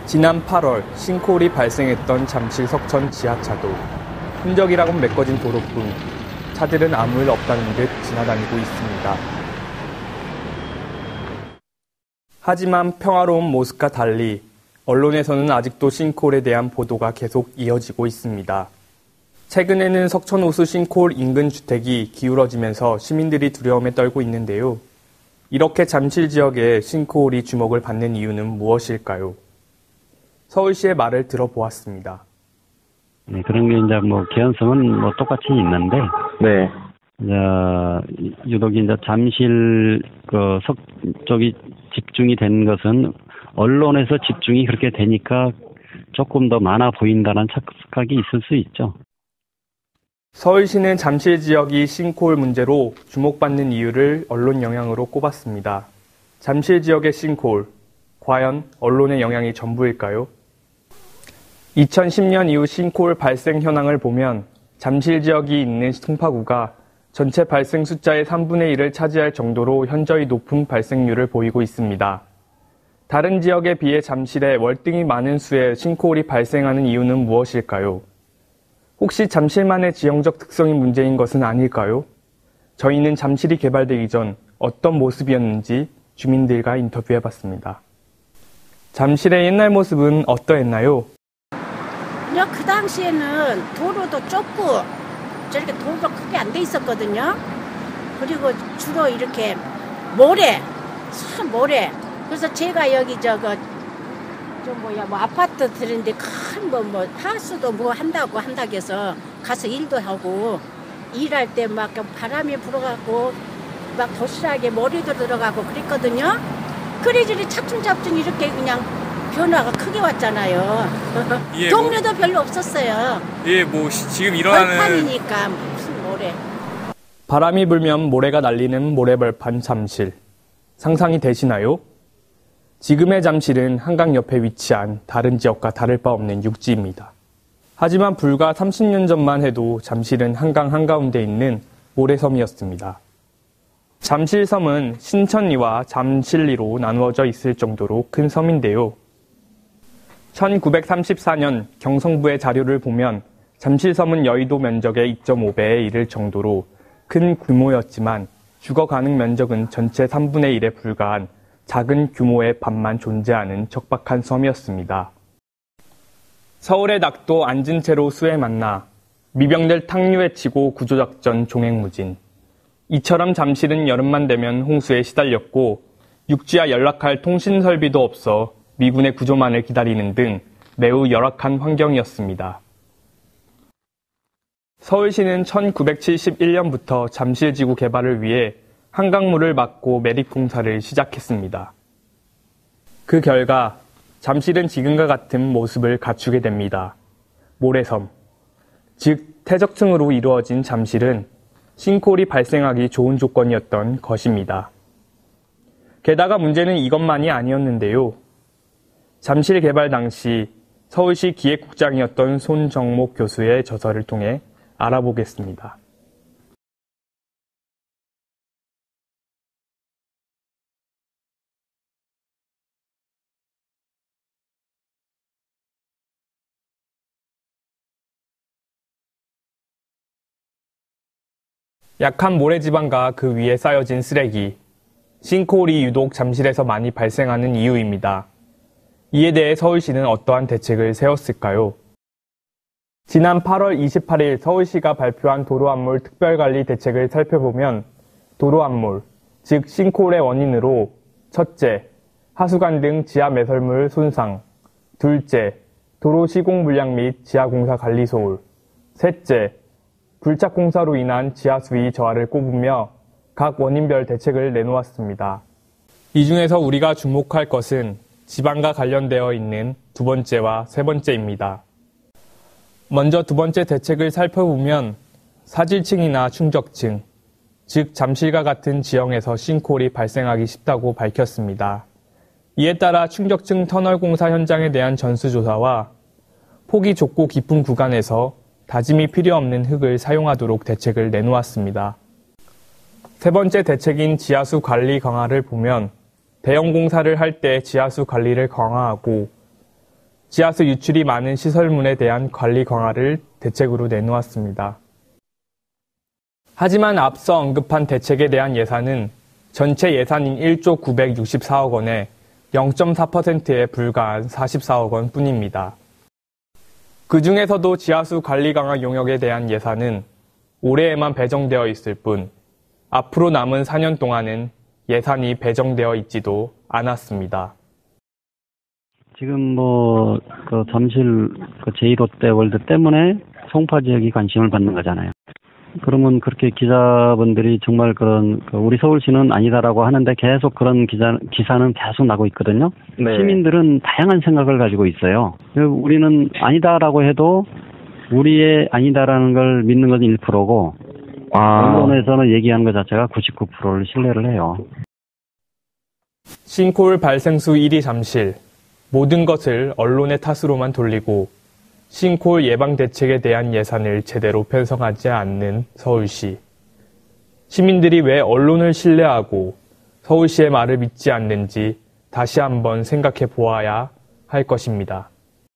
지난 8월 싱크홀이 발생했던 잠실 석천 지하차도. 흔적이라곤 메꿔진 도로뿐 차들은 아무 일 없다는 듯 지나다니고 있습니다. 하지만 평화로운 모습과 달리 언론에서는 아직도 싱크홀에 대한 보도가 계속 이어지고 있습니다. 최근에는 석천 호수 싱크홀 인근 주택이 기울어지면서 시민들이 두려움에 떨고 있는데요. 이렇게 잠실 지역에 싱크홀이 주목을 받는 이유는 무엇일까요? 서울시의 말을 들어보았습니다. 네, 그런 게 이제 개연성은 똑같이 있는데, 네. 유독 이제 잠실 쪽이 집중이 된 것은 언론에서 집중이 그렇게 되니까 조금 더 많아 보인다는 착각이 있을 수 있죠. 서울시는 잠실 지역이 싱크홀 문제로 주목받는 이유를 언론 영향으로 꼽았습니다. 잠실 지역의 싱크홀, 과연 언론의 영향이 전부일까요? 2010년 이후 싱크홀 발생 현황을 보면 잠실 지역이 있는 송파구가 전체 발생 숫자의 3분의 1을 차지할 정도로 현저히 높은 발생률을 보이고 있습니다. 다른 지역에 비해 잠실에 월등히 많은 수의 싱크홀이 발생하는 이유는 무엇일까요? 혹시 잠실만의 지형적 특성이 문제인 것은 아닐까요? 저희는 잠실이 개발되기 전 어떤 모습이었는지 주민들과 인터뷰해봤습니다. 잠실의 옛날 모습은 어떠했나요? 그 당시에는 도로도 좁고 저렇게 도로가 크게 안 돼 있었거든요. 그리고 주로 이렇게 모래. 그래서 제가 여기 아파트 들은데 큰 하우스도 한다고 해서 가서 일도 하고 일할 때 막 바람이 불어가고 막 도시락에 머리도 들어가고 그랬거든요. 그리저리 차츰차츰 이렇게 그냥 변화가 크게 왔잖아요. 예, 동료도 별로 없었어요. 예, 지금 일어나는 벌판이니까 무슨 모래. 바람이 불면 모래가 날리는 모래벌판 잠실. 상상이 되시나요? 지금의 잠실은 한강 옆에 위치한 다른 지역과 다를 바 없는 육지입니다. 하지만 불과 30년 전만 해도 잠실은 한강 한가운데 있는 모래섬이었습니다. 잠실섬은 신천리와 잠실리로 나누어져 있을 정도로 큰 섬인데요. 1934년 경성부의 자료를 보면 잠실섬은 여의도 면적의 2.5배에 이를 정도로 큰 규모였지만 주거 가능 면적은 전체 3분의 1에 불과한 작은 규모의 밭만 존재하는 척박한 섬이었습니다. 서울의 낙도 앉은 채로 수에 만나 미병들 탕류에 치고 구조작전 종횡무진. 이처럼 잠실은 여름만 되면 홍수에 시달렸고 육지와 연락할 통신 설비도 없어 미군의 구조만을 기다리는 등 매우 열악한 환경이었습니다. 서울시는 1971년부터 잠실지구 개발을 위해 한강물을 막고 매립공사를 시작했습니다. 그 결과 잠실은 지금과 같은 모습을 갖추게 됩니다. 모래섬, 즉 퇴적층으로 이루어진 잠실은 싱크홀이 발생하기 좋은 조건이었던 것입니다. 게다가 문제는 이것만이 아니었는데요. 잠실 개발 당시 서울시 기획국장이었던 손정목 교수의 저서를 통해 알아보겠습니다. 약한 모래지방과 그 위에 쌓여진 쓰레기, 싱크홀이 유독 잠실에서 많이 발생하는 이유입니다. 이에 대해 서울시는 어떠한 대책을 세웠을까요? 지난 8월 28일 서울시가 발표한 도로암몰 특별관리 대책을 살펴보면 도로암몰, 즉 싱크홀의 원인으로 첫째, 하수관 등 지하 매설물 손상, 둘째, 도로 시공 물량 및 지하공사 관리 소홀, 셋째, 불착공사로 인한 지하 수위 저하를 꼽으며 각 원인별 대책을 내놓았습니다. 이 중에서 우리가 주목할 것은 지방과 관련되어 있는 두 번째와 세 번째입니다. 먼저 두 번째 대책을 살펴보면 사질층이나 충적층, 즉 잠실과 같은 지형에서 싱크홀이 발생하기 쉽다고 밝혔습니다. 이에 따라 충적층 터널 공사 현장에 대한 전수조사와 폭이 좁고 깊은 구간에서 다짐이 필요 없는 흙을 사용하도록 대책을 내놓았습니다. 세 번째 대책인 지하수 관리 강화를 보면 대형 공사를 할 때 지하수 관리를 강화하고 지하수 유출이 많은 시설물에 대한 관리 강화를 대책으로 내놓았습니다. 하지만 앞서 언급한 대책에 대한 예산은 전체 예산인 1조 964억 원의 0.4%에 불과한 44억 원 뿐입니다. 그 중에서도 지하수 관리 강화 용역에 대한 예산은 올해에만 배정되어 있을 뿐 앞으로 남은 4년 동안은 예산이 배정되어 있지도 않았습니다. 지금 그 잠실 그 제1롯데월드 때문에 송파 지역이 관심을 받는 거잖아요. 그러면 그렇게 기자분들이 정말 우리 서울시는 아니다라고 하는데 계속 그런 기사는 계속 나고 있거든요. 네. 시민들은 다양한 생각을 가지고 있어요. 우리는 아니다라고 해도 우리의 아니다라는 걸 믿는 건 1%고 언론에서는 얘기하는 것 자체가 99%를 신뢰를 해요. 싱크홀 발생수 1위 잠실. 모든 것을 언론의 탓으로만 돌리고 싱크홀 예방 대책에 대한 예산을 제대로 편성하지 않는 서울시. 시민들이 왜 언론을 신뢰하고 서울시의 말을 믿지 않는지 다시 한번 생각해 보아야 할 것입니다.